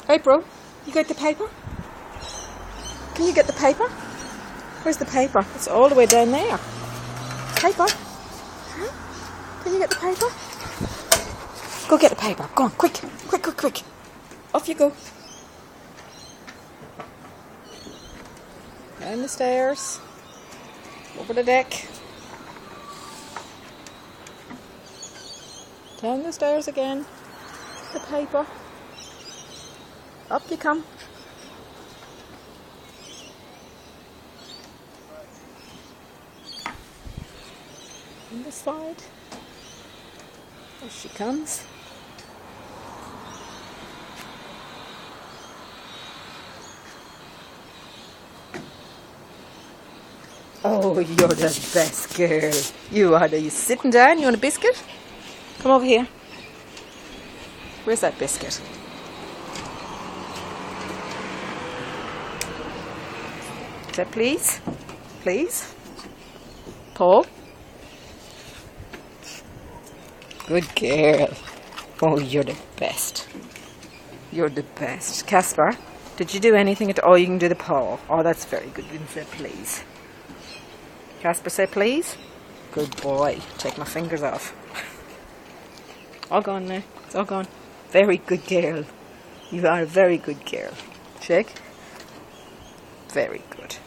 April, you got the paper? Can you get the paper? Where's the paper? It's all the way down there. Paper? Huh? Can you get the paper? Go get the paper. Go on, quick. Quick, quick, quick. Off you go. Down the stairs. Over the deck. Down the stairs again. The paper. Up you come. On this side. There she comes. Oh, you're the best girl. You are. Are you sitting down? You want a biscuit? Come over here. Where's that biscuit? Say please. Please. Paul. Good girl. Oh, you're the best. You're the best. Casper, did you do anything at all? You can do the paw. Oh, that's very good. You can say please. Casper, say please. Good boy. Take my fingers off. All gone now. It's all gone. Very good girl. You are a very good girl. Shake. Very good.